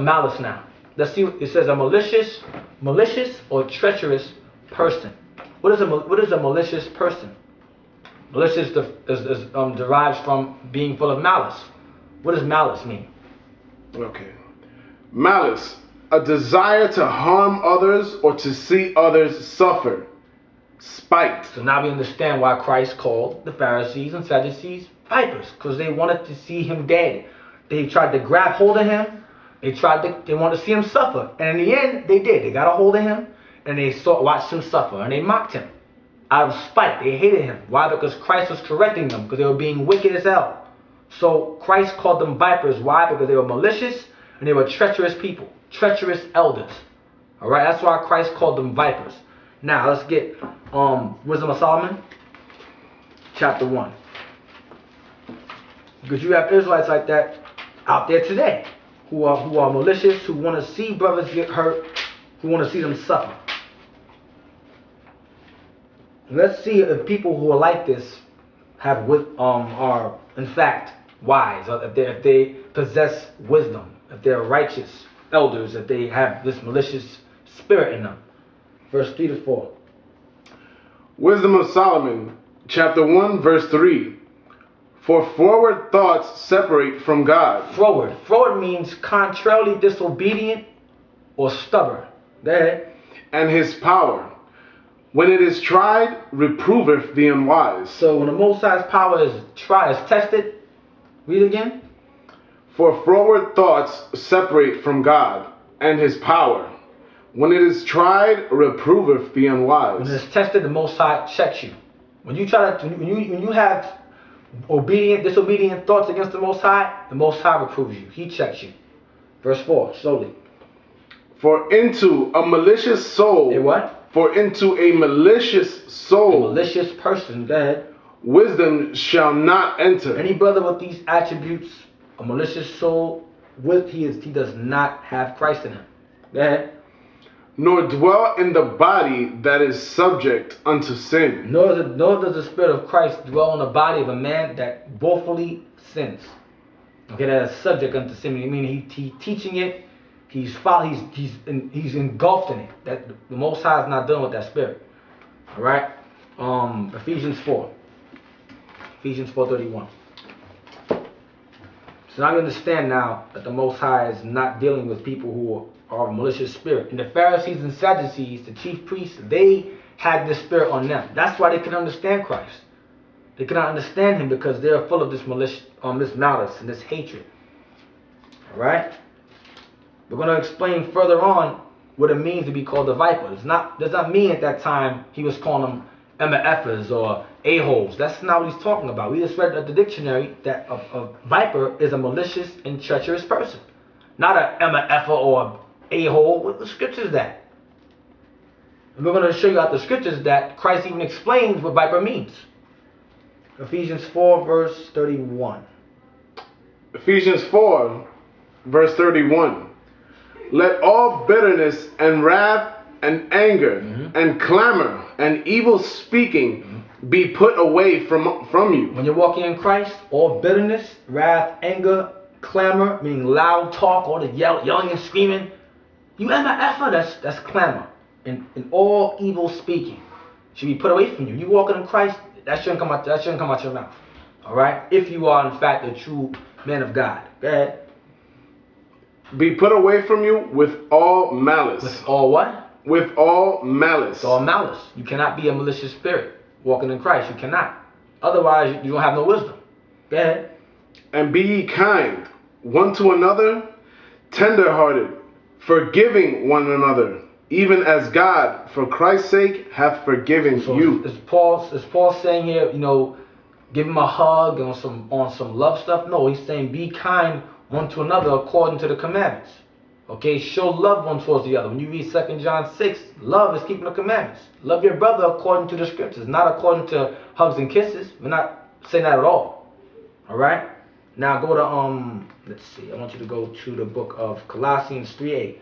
malice now. Let's see what it says. A malicious or treacherous person. What is a malicious person? Malicious derives from being full of malice. What does malice mean? Okay. Malice, a desire to harm others or to see others suffer. Spite. So now we understand why Christ called the Pharisees and Sadducees vipers, because they wanted to see him dead. They tried to grab hold of him. They wanted to see him suffer, and in the end, they did. They got a hold of him, and they watched him suffer, and they mocked him out of spite. They hated him. Why? Because Christ was correcting them, because they were being wicked as hell. So Christ called them vipers. Why? Because they were malicious and they were treacherous people, treacherous elders. All right, that's why Christ called them vipers. Now let's get Wisdom of Solomon, chapter 1. Because you have Israelites like that out there today, who are malicious, who want to see brothers get hurt, who want to see them suffer. Let's see if people who are like this are in fact wise, or if they possess wisdom, if they're righteous elders, if they have this malicious spirit in them. Verse 3 to 4. Wisdom of Solomon, chapter 1, verse 3. For forward thoughts separate from God. Forward. Forward means contrarily disobedient or stubborn. Go ahead. And his power, when it is tried, reproveth the unwise. So when the Most High's power is tested, read again. For forward thoughts separate from God, and his power, when it is tried, reproveth the unwise. When it's tested, the Most High checks you. When you have disobedient thoughts against the Most High reproves you. He checks you. Verse 4, slowly. For into a malicious soul. A what? For into a malicious soul. A malicious person. Go ahead. Wisdom shall not enter. Any brother with these attributes, a malicious soul, he does not have Christ in him. Go ahead. Nor dwell in the body that is subject unto sin. Nor does the Spirit of Christ dwell in the body of a man that willfully sins. Okay, that is subject unto sin. I mean, he's teaching it. He's engulfed in it. That the Most High is not dealing with that spirit. All right. Ephesians 4. Ephesians 4:31. So now we understand now that the Most High is not dealing with people who are a malicious spirit. And the Pharisees and Sadducees, the chief priests, they had this spirit on them. That's why they couldn't understand Christ. They could not understand him because they're full of this this malice and this hatred. All right. We're going to explain further on what it means to be called a viper. Does not mean at that time he was calling them MFers or a-holes. That's not what he's talking about. We just read at the dictionary that a viper is a malicious and treacherous person. Not a MFer or a-hole. What the scripture is that? And we're going to show you out the scriptures that Christ even explains what viper means. Ephesians 4 verse 31. Ephesians 4 verse 31. Let all bitterness and wrath and anger and clamor and evil speaking be put away from you. When you're walking in Christ, all bitterness, wrath, anger, clamor, meaning loud talk, all the yelling and screaming, you MFer, that's clamor. And all evil speaking should be put away from you. You walking in Christ, that shouldn't come out your mouth. All right? If you are in fact a true man of God. Go ahead. Be put away from you with all malice. With all what? With all malice. With all malice. You cannot be a malicious spirit walking in Christ. You cannot. Otherwise, you don't have no wisdom. Go ahead. And be ye kind one to another, tender-hearted, forgiving one another, even as God, for Christ's sake, hath forgiven you. Is Paul saying here, give him a hug on some love stuff? No, he's saying be kind one to another according to the commandments. Okay, show love one towards the other. When you read 2 John 6, love is keeping the commandments. Love your brother according to the scriptures, not according to hugs and kisses. We're not saying that at all. All right. Now go to let's see. I want you to go to the book of Colossians 3:8.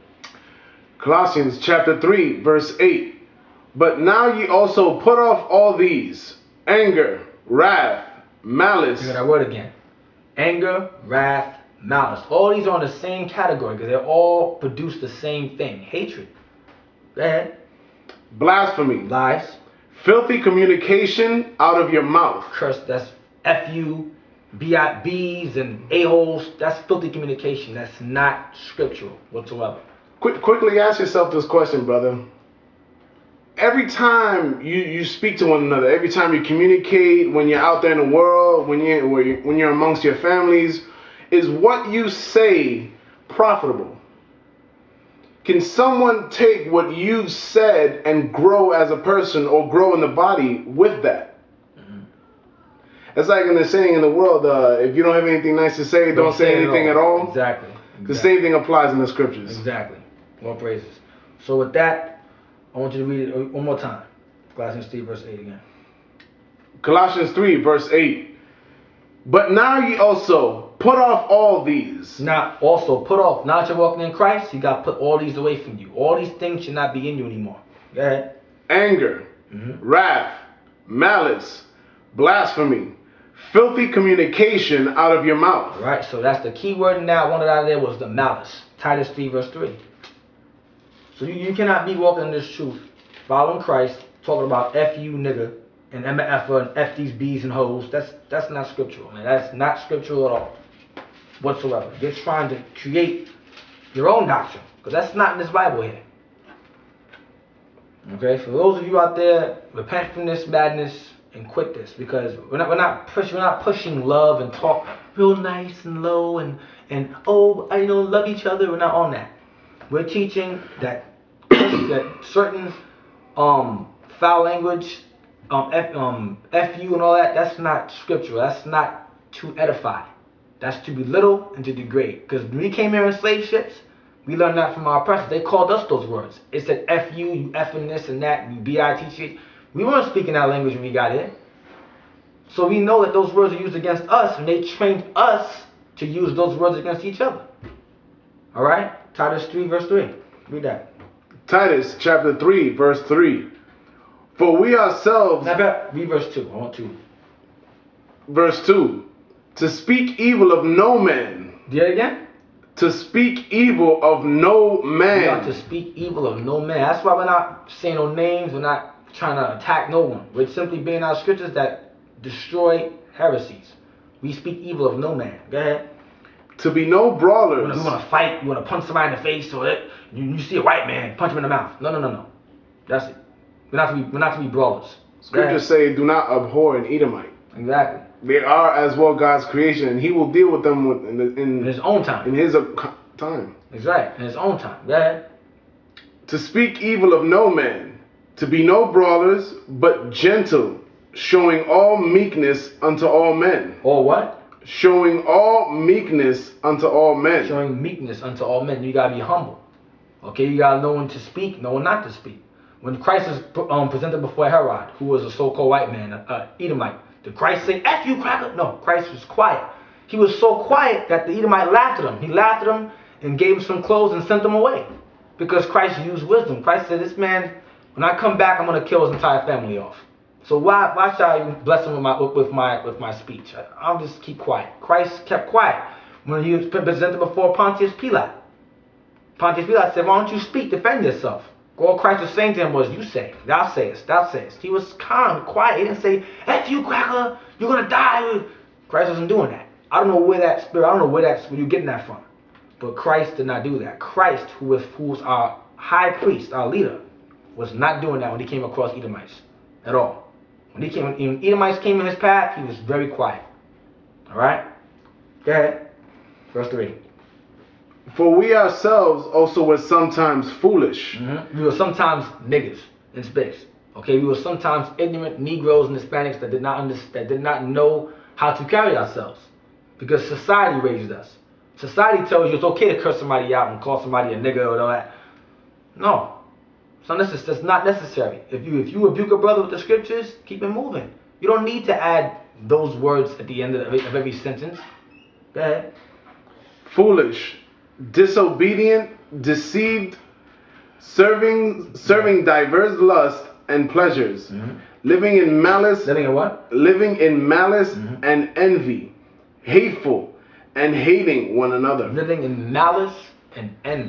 Colossians chapter 3 verse 8. But now ye also put off all these: anger, wrath, malice. Hear that word again. Anger, wrath, malice. All these are in the same category because they all produce the same thing. Hatred. Go ahead. Blasphemy. Lies. Filthy communication out of your mouth. Curse. That's F-U, B-I-B's and A-holes. That's filthy communication. That's not scriptural whatsoever. Quickly ask yourself this question, brother. Every time you speak to one another, every time you communicate, when you're out there in the world, when you're amongst your families, is what you say profitable? Can someone take what you've said and grow as a person or grow in the body with that? Mm-hmm. It's like in the saying in the world, if you don't have anything nice to say, don't say anything at all. Exactly. The same thing applies in the scriptures. Exactly. More praises. So with that, I want you to read it one more time. Colossians 3 verse 8 again. Colossians 3 verse 8. But now ye also put off all these. Now also put off. Now that you're walking in Christ, you got to put all these away from you. All these things should not be in you anymore. Go ahead. Anger, wrath, malice, blasphemy, filthy communication out of your mouth. All right, so that's the key word now. I wanted out of there was the malice. Titus 3 verse 3. So you cannot be walking in this truth, following Christ, talking about F you nigga and MFer and F these B's and hoes. That's not scriptural, man. That's not scriptural at all, whatsoever. You're trying to create your own doctrine, because that's not in this Bible here. Okay, for those of you out there, repent from this madness and quit this, because we're not pushing love and talk real nice and low and love each other. We're not on that. We're teaching that certain foul language, F you and all that, that's not scriptural. That's not to edify. That's to belittle and to degrade. Because when we came here in slave ships, we learned that from our oppressors. They called us those words. It said F you effing this and that, you B-I-T-C. We weren't speaking that language when we got here. So we know that those words are used against us, and they trained us to use those words against each other. Alright? Titus 3 verse 3. Read that. Titus chapter 3 verse 3. For we ourselves... Read verse 2. I want 2. Verse 2. To speak evil of no man. Do it again? To speak evil of no man. We are to speak evil of no man. That's why we're not saying no names. We're not trying to attack no one. We're simply bringing out scriptures that destroy heresies. We speak evil of no man. Go ahead. To be no brawlers. You want to fight, you want to punch somebody in the face, or you see a white man, punch him in the mouth. No. That's it. We're not to be brawlers. Scriptures say, do not abhor an Edomite. Exactly. They are as well God's creation, and He will deal with them in His own time. In His time. That's right. In His own time. Go ahead. To speak evil of no man, to be no brawlers, but gentle, showing all meekness unto all men. Or what? Showing all meekness unto all men. Showing meekness unto all men. You gotta be humble. Okay, you gotta know when to speak, know when not to speak. When Christ is presented before Herod, who was a so-called white man, Edomite, did Christ say, F you cracker? No, Christ was quiet. He was so quiet that the Edomite laughed at him. He laughed at him and gave him some clothes and sent him away. Because Christ used wisdom. Christ said, this man, when I come back, I'm gonna kill his entire family off. So why should I even bless him with my speech? I'll just keep quiet. Christ kept quiet when he was presented before Pontius Pilate. Pontius Pilate said, why don't you speak, defend yourself? All Christ was saying to him was, you say, thou sayest, thou sayest. He was calm, quiet. He didn't say, F you cracker, you're going to die. Christ wasn't doing that. I don't know where that spirit, I don't know where you're getting that from. But Christ did not do that. Christ, who was our high priest, our leader, was not doing that when he came across Edomites at all. When Edomites came in his path, he was very quiet. Alright? Go ahead. Verse 3. For we ourselves also were sometimes foolish. We were sometimes niggas in space. Okay, we were sometimes ignorant Negroes and Hispanics that did not know how to carry ourselves. Because society raised us. Society tells you it's okay to curse somebody out and call somebody a nigger or all that. No. That's not necessary. If you rebuke a brother with the scriptures, keep it moving. You don't need to add those words at the end of every sentence. Go ahead. Foolish, disobedient, deceived, serving diverse lusts and pleasures, living in malice. Living in what? Living in malice and envy, hateful, and hating one another. living in malice and envy.